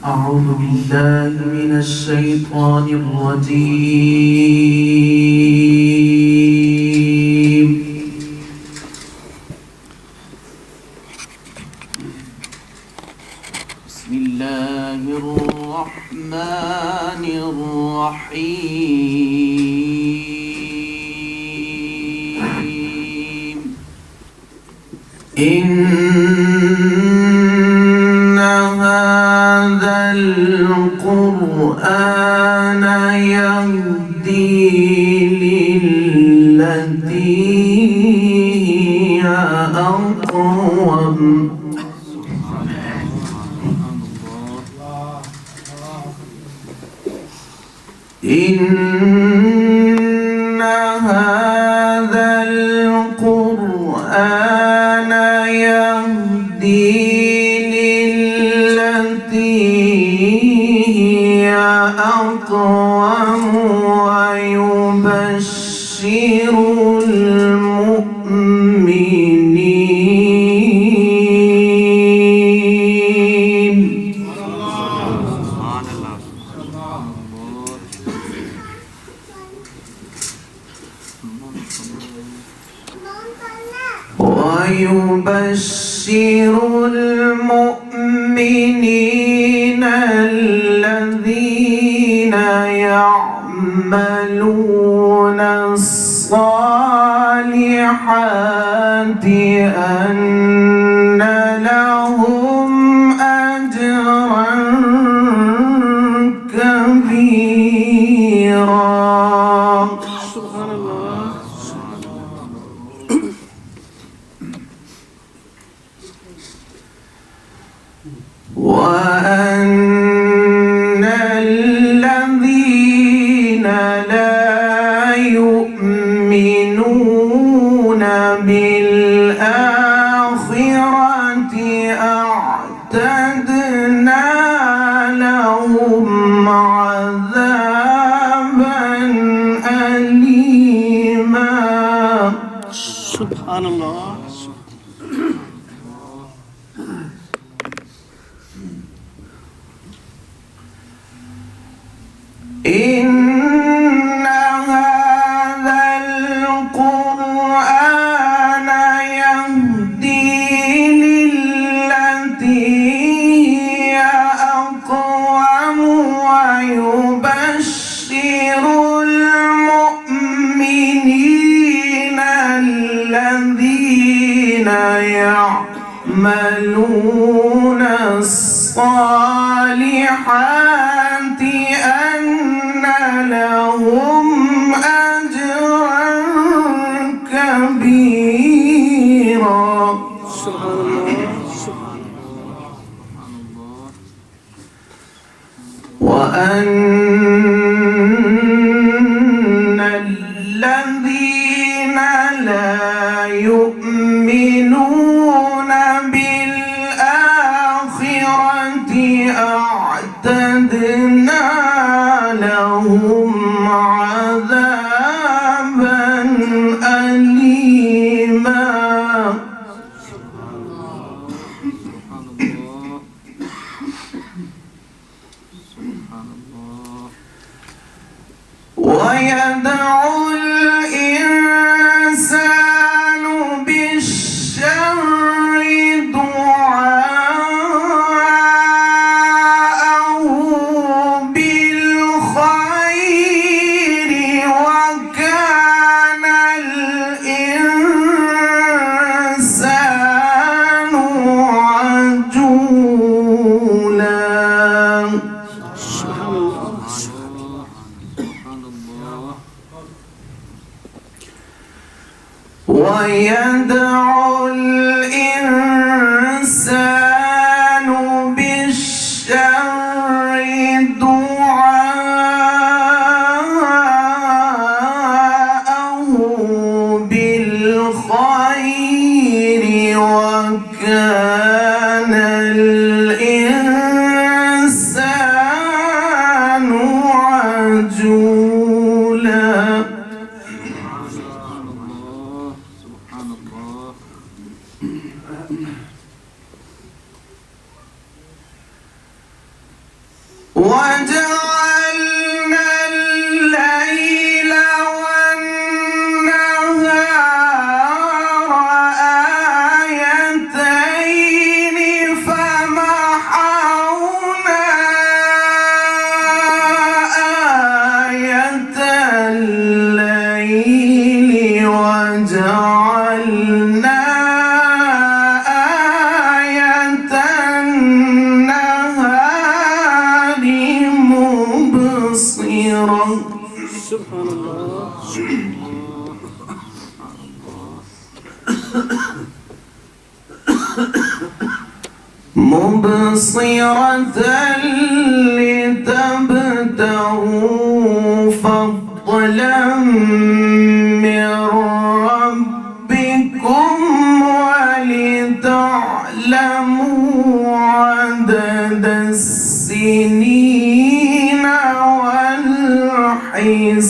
أعوذ بالله من الشيطان الرجيم. بسم الله الرحمن الرحيم. إن هذا القرآن يهدي للتي هي أقوم. إن هذا القرآن يهدي للتي هي أقوم ويبشر المؤمنين الذين يعملون الصالحات أن لهم أجرا كبيرا. سبحان الله. وأن الذين لا يؤمنون بالآخرة أعتدنا لهم عذابا أليما. سبحان الله. إن هذا القرآن يهدي للتي هي أقوم ويبشر المؤمنين الذين يعملون الصالحات أن لهم أجرا كبيرا. سبحان الله. وأن الذين لا يؤمنون بالآخرة أعتدنا لهم عذابا أليما. ويدعو الإنسان بالشر دعاءه بالخير وكان الإنسان عجولا. ويدعو الإنسان بالشر دعاءه بالخير وكان الإنسان عجولا. سبحان الله. وجعلنا الليل والنهار آيتين فمحونا آية الليل وجعلنا آية النهار مبصرا. سبحان الله. مبصرة لتبتغوا فضلا من ربكم ولتعلموا عدد السنين والحساب.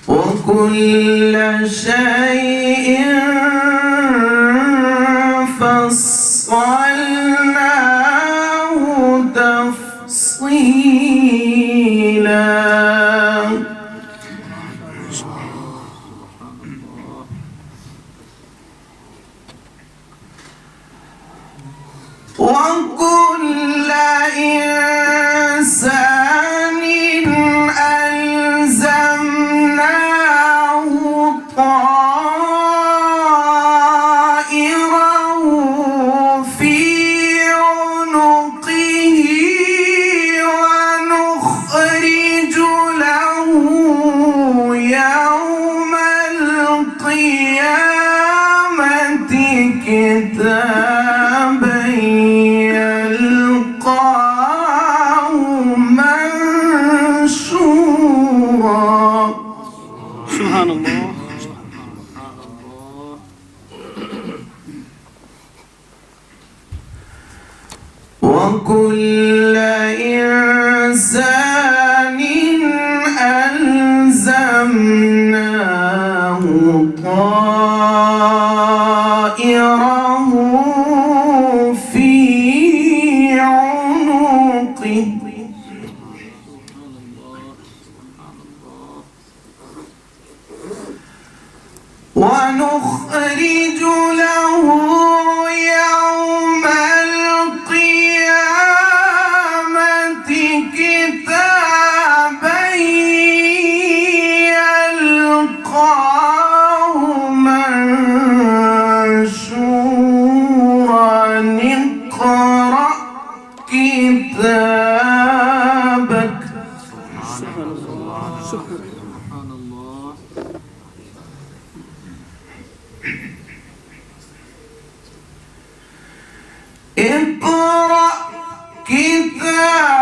وكل شيء فصلناه تفصيلا. وكل إنسان ألزمناه طائره في عنقه ونخرج له يوم القيامة كتابا يلقاه منشورا. سبحان الله. وكل إنسان ألزمناه طائره في عنقه ونخرج له يوم القيامة كتابا يلقاه منشورا. اقرأ كتابك. سبحان الله. سبحان الله. اقرأ كتابك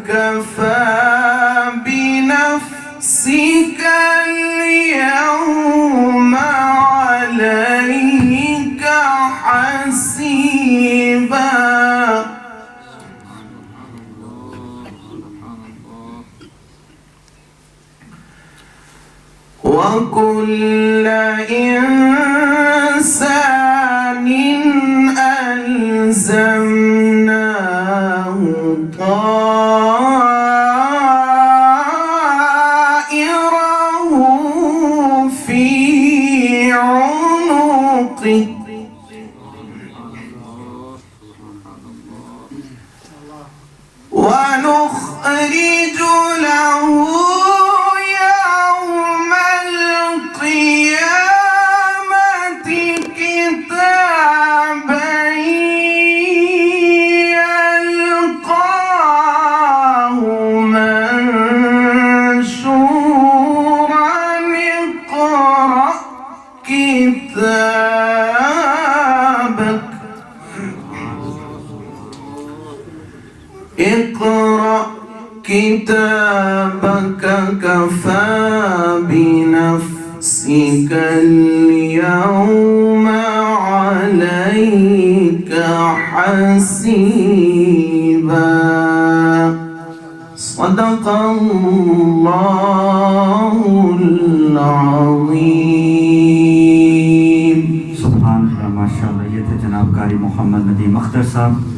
كفى بنفسك اليوم عليك حسيبا. وكل إنسان ألزمناه طائره في عنقه ونخرج له يوم القيامة كتابا يلقاه منشورا. اقرأ كتابك. اقرأ كتابك كفى بنفسك اليوم عليك حسيبا. صدق الله العظيم. सुभान अल्लाह, माशाअल्लाह। ये थे जनाब कारी मोहम्मद नदीम अख्तर साहब।